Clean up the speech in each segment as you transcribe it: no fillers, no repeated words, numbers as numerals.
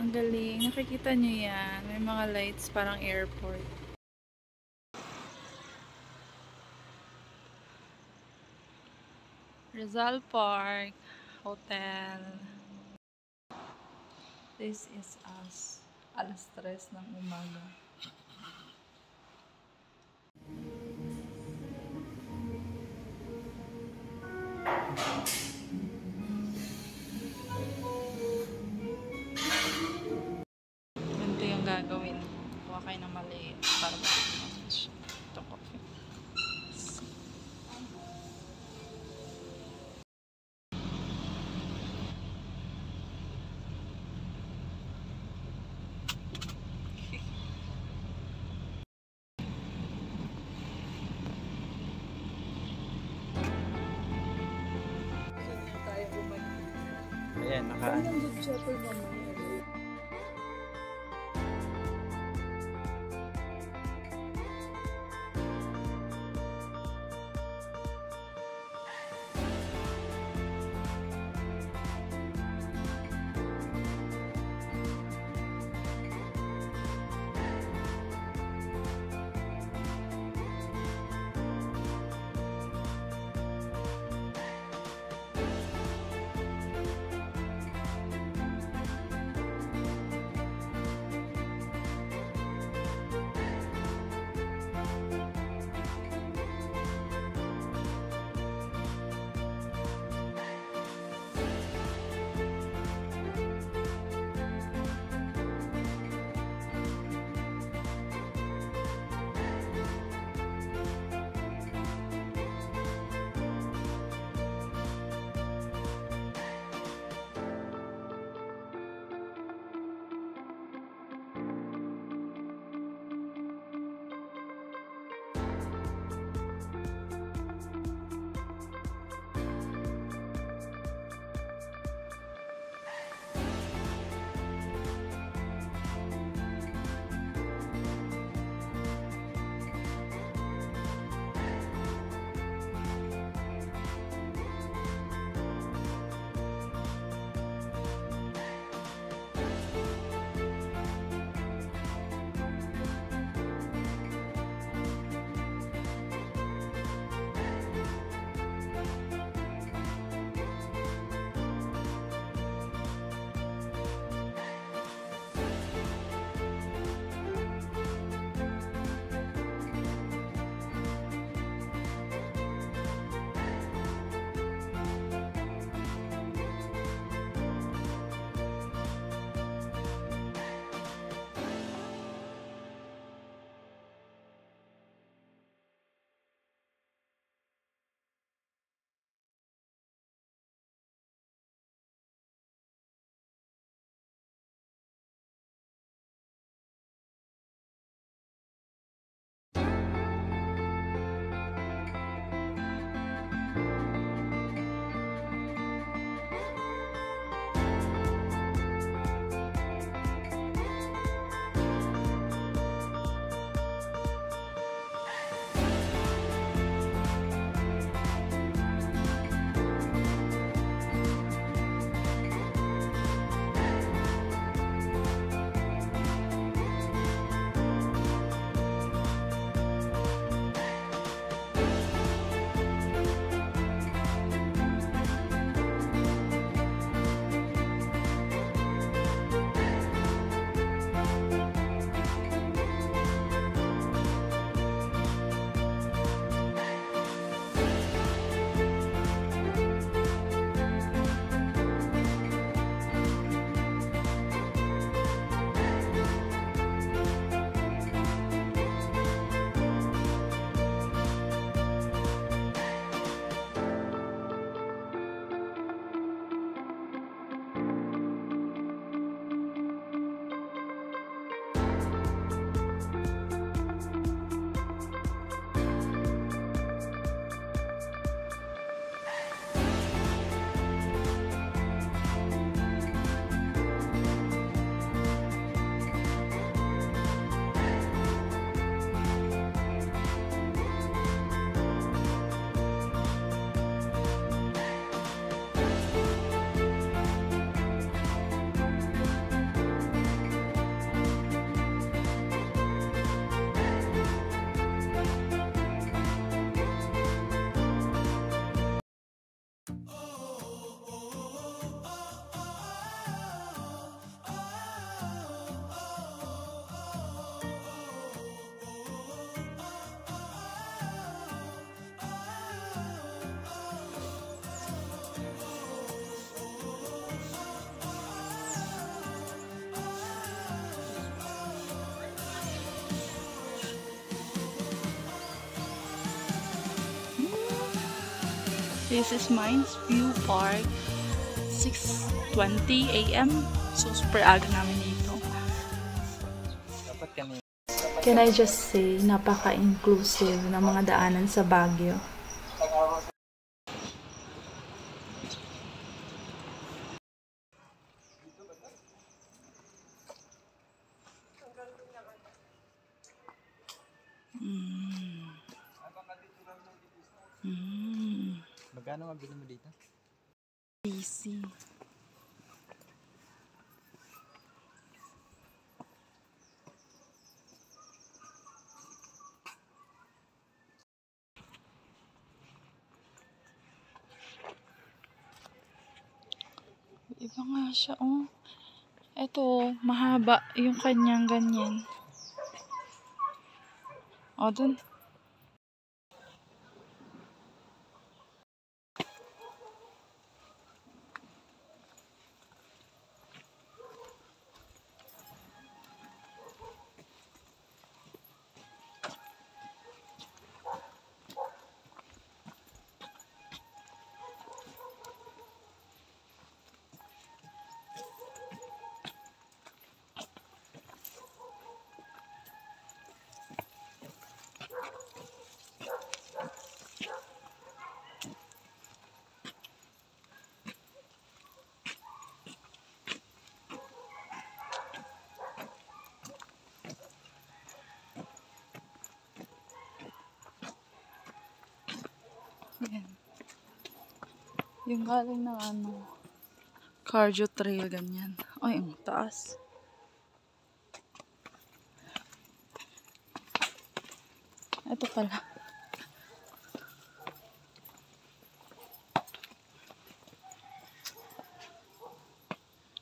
Ang galing. Nakikita nyo yan. May mga lights parang airport. Rizal Park Hotel. This is us. Alas 3 ng umaga. Ganito yung gagawin. Kuha kayo ng maliit para matitignan siya. Ito coffee. Ayan, Nandun siya po mamaya. This is Mines View Park. 6:20 a.m. So, super aga namin dito. Dapat kami. Can I just say, napaka-inclusive ng mga daanan sa Baguio. Magkano mabili mo dito? Easy. Iba nga siya, oh. Ito, mahaba yung kanyang ganyan. O, dun. Yan. Yung galing ng ano, cardio trail, ganyan. Ay, ang taas. Ito pala.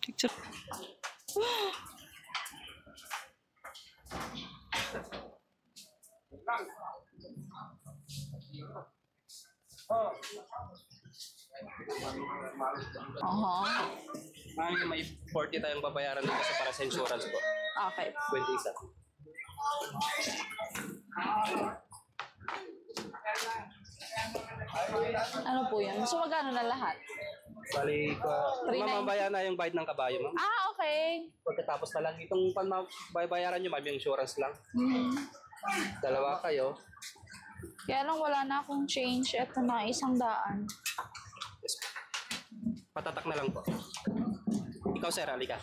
Picture. May 40 tayong babayaran dito sa para sa insurance po. Okay. 20 isa. Ano po yan? So, magkano na lahat? Bali, mamamaya na yung bayad ng kabayo, ma'am. Ah, okay. Pagkatapos na lang, itong babayaran nyo, ma'am, yung insurance lang. Dalawa kayo. Kaya lang wala na akong change. Ito na, 100. Patatak na lang po. Ikaw, sir, halika.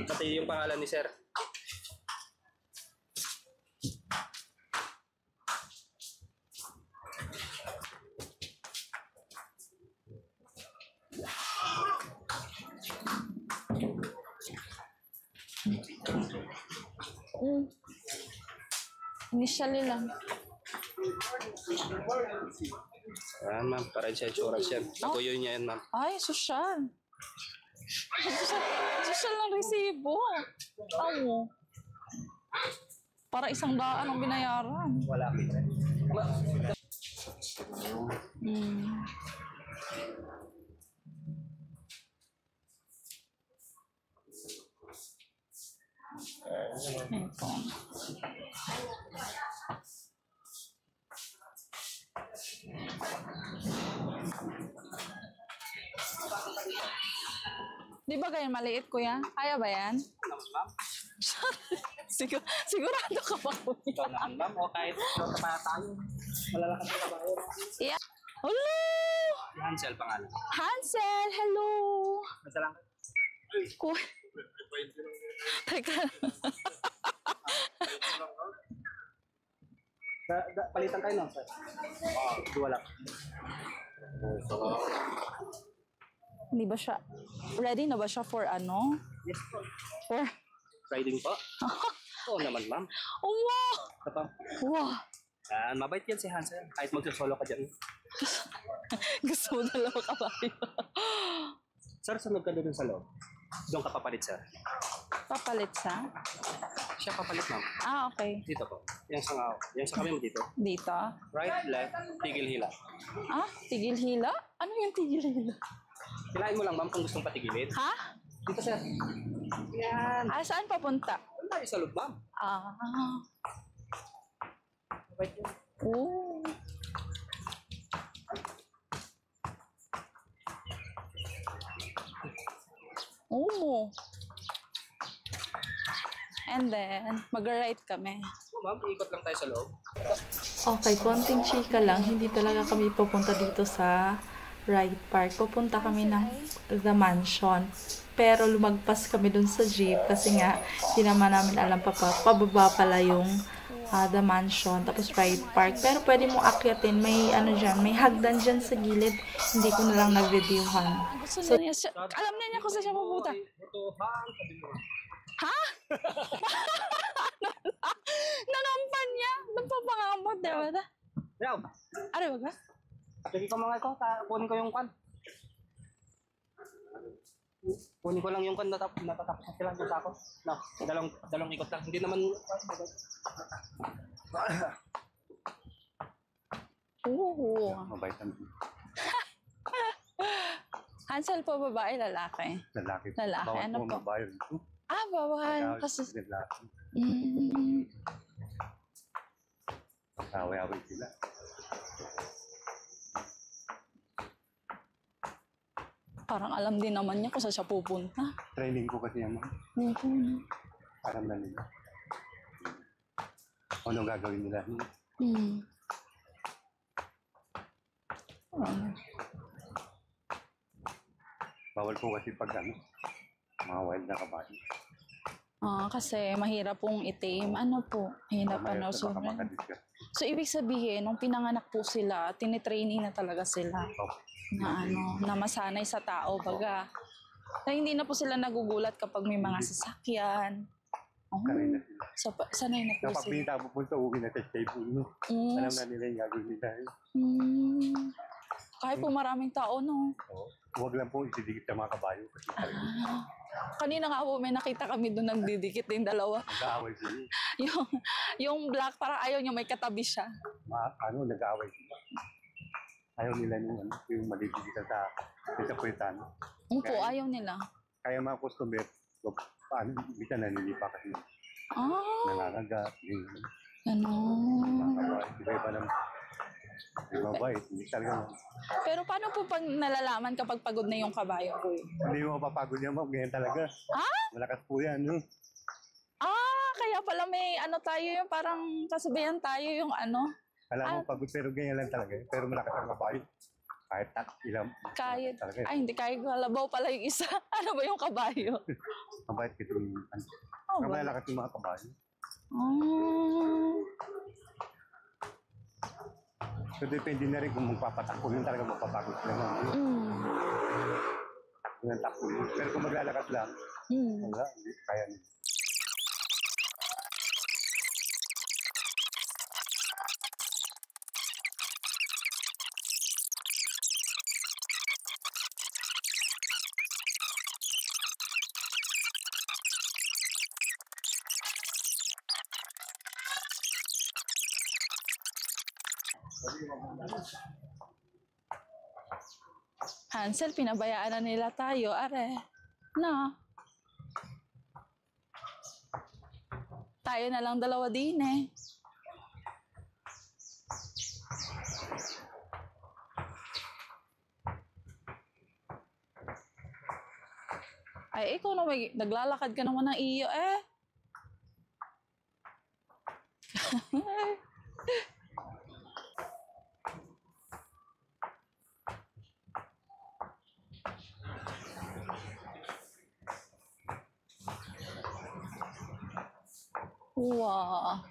Pati yung pangalan ni sir. Initially lang. Ayan, ma'am, para sa insurance yan. Naguyo niya yan, ma'am. Ay, sosyal. Sosyal ng resibo. Amo. Para 100 ang binayaran. Wala ka. Ito. Di ba ganyan maliit, kuya? Kaya ba yan? Sigurado ka ba, kuya? Ikaw naman, ma'am, o kahit ikaw na tayo. Malalakas na kabayo. Yeah. Hello! Si Hansel, pangalan. Hansel, hello! Masalang ka. Kuya. Teka. Palitan kayo, no, sir? Duwa lang. Hindi ba siya, ready na ba siya for ano? Yes po. For, Riding po? Oo naman, ma'am. oh wow! Kapag, Wow! mabait yan si Hansel. Kahit magsasolo ka dyan. Gusto mo dalawa kabayo. Sir, sunod ka doon sa loob. Doon ka papalit, sir. Papalit sa? Siya papalit, ma'am. Ah, okay. Dito po. Yan sa kami mo dito. Dito? Right, left, tigil hila. Ah, tigil hila? Ano yung tigil hila? Hilahin mo lang, ma'am, kung gustong patigilin. Ha? Dito, sir. Yan. Ah, saan papunta? Wala tayo sa loob, ma'am. Ah. Mabait yun. Oh. Oh. And then, mag-ride kami. So, ma'am, ikot lang tayo sa loob. Okay, konting chika lang. Hindi talaga kami pupunta dito sa ride park. Pupunta kami ng The Mansion. Pero lumagpas kami dun sa jeep kasi nga, hindi naman namin alam pababa pala yung The Mansion, tapos ride park. Pero pwede mo akyatin. May ano dyan, may hagdan dyan sa gilid. Hindi ko na lang nag-reviewhan. So, alam na niya kung saan siya pupunta. Ha? Nangampan niya. Nagpapangamot, di ba? Yaw, Ano ba? sige ko mga ito. Kunin ko yung kan. Kunin ko lang yung kan. Natatapos na sila yung sako. No, dalawang ikot lang. Hindi naman... Oo. Mabait ang Hansel po, babae, lalaki? lalaki. Lalaki, Bawal ano po po? mabayad. Ah, bawal. Kasi... Lalaki. Away-away sila. Parang alam din naman niya kung saan siya pupunta. Training ko kasi yan. Alam na nila. Ano gagawin nila? Bawal po kasi pag mga wild na kabayo. Kasi mahirap pong itim. Ano po? Mahirap pa na Baka sobrang. makadiscuss. So, ibig sabihin, nung pinanganak po sila, tinitraining na talaga sila. Na masanay sa tao, baga. Na hindi na po sila nagugulat kapag may mga sasakyan. Sanay na sila. Sanay na po Kapag sila. pinita pupunta, uwi na sa stable. Alam na nila yung gagawin nila. Kahit po maraming tao, no? Huwag lang po isidikit sa mga kabayo. Kasi Kanina nga po, may nakita kami doon nagdidikit din dalawa. nag-aaway sila. yung black, parang ayaw niya may katabi siya. Nag-aaway sila. Ayaw nila yung malidikitan sa puwetan. Po, ayaw nila. Kaya mga customer, bisa nanilipa kasi nangangaga. Ganon. Iba-iba naman. Hindi mabait, hindi talaga. Pero paano po pag nalalaman kapag pagod na yung kabayo ko? Hindi mo mapapagod yan, ma'am. Ganyan talaga. Malakas po yan. Kaya pala may tayo yung parang kasabayan tayo yung Alam mo, pagod pero ganyan lang talaga. Pero malakas ang kabayo. Kahit ilang. Kahit, talaga. hindi kahit halabaw pala yung isa. Ano ba yung kabayo? Mabait kasi yung malakas yung mga kabayo. So, depende na rin kung magpapatakbo yun talaga magpapagod sila. Takbo ng takbo yun. Pero kung maglalakad lang, wala, hindi kaya nila. Hansel, pinabayaan na nila tayo. Are, no? Tayo na lang dalawa din eh. Ay, ikaw na naglalakad ka naman ng iyo eh. Wow.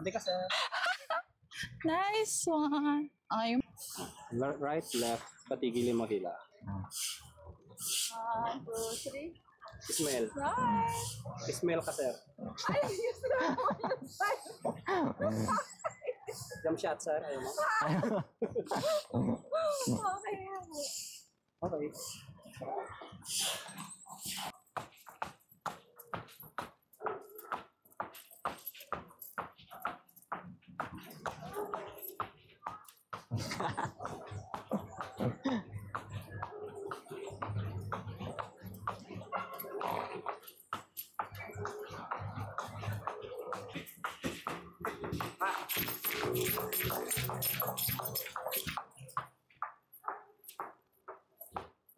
Hindi kasi. Nice one. Right, left, patigilin mo hila. 1, 2, 3. Ismail. Ismail ka, sir. Jump shot, sir. Ayaw mo? Okay.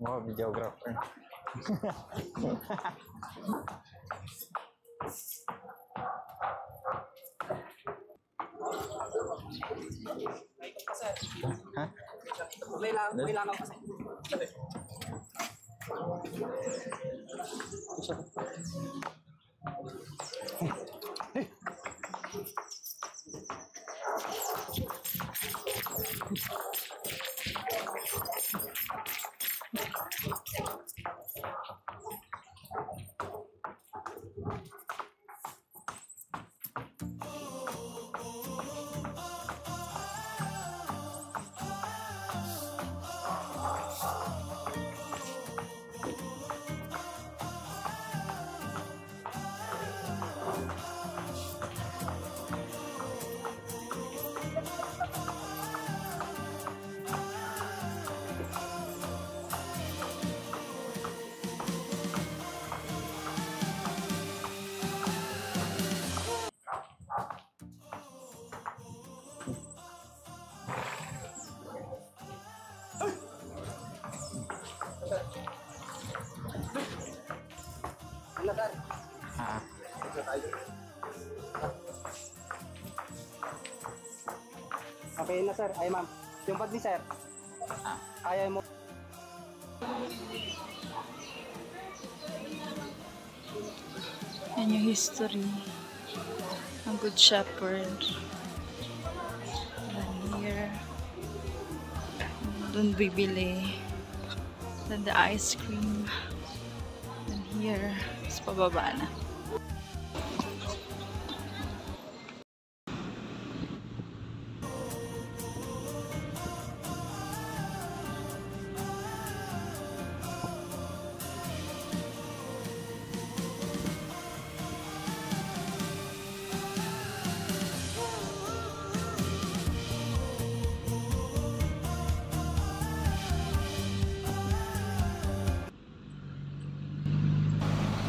Wow, videographer. May langaw kasi. Ano, sir? Okay na, sir. Ay, ma'am. Yung bag ni sir. Ayaw mo. Yan yung history ng Good Shepherd. Then here, doon bibili. Then the ice cream. Then here, sa pababa na.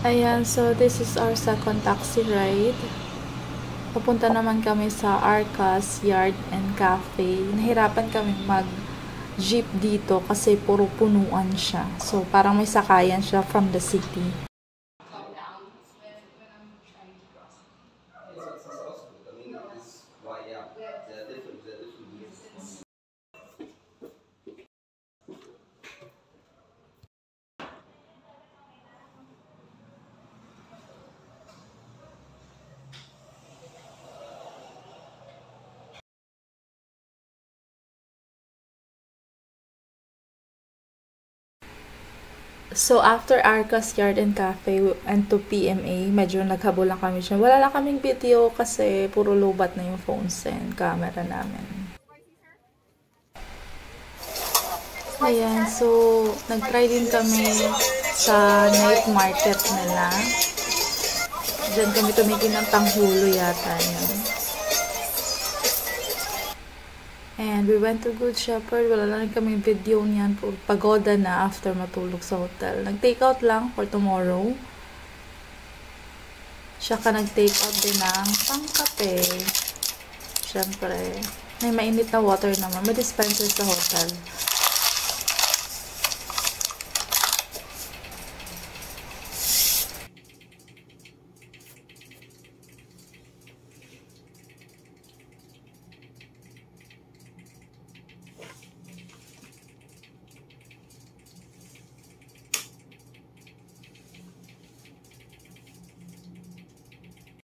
Ayan, so this is our second taxi ride. Papunta naman kami sa Arcas Yard and Cafe. Nahirapan kami mag-jeep dito kasi puro punuan siya. So parang may sakayan siya from the city. So, after Arcas Yard and Cafe and to PMA, medyo naghabol lang kami siya. Wala lang kaming video kasi puro lobat na yung phones and camera namin. Ayan, so, nag-try din kami sa night market nila. Diyan kami tumigil ng tanghulo yata yun. And we went to Good Shepherd. Wala lang kami video niyan. Pagoda na after matulog sa hotel. Nag-take out lang for tomorrow. Siya ka nag-take out din ng pangkape. Siyempre, may mainit na water naman. May dispenser sa hotel.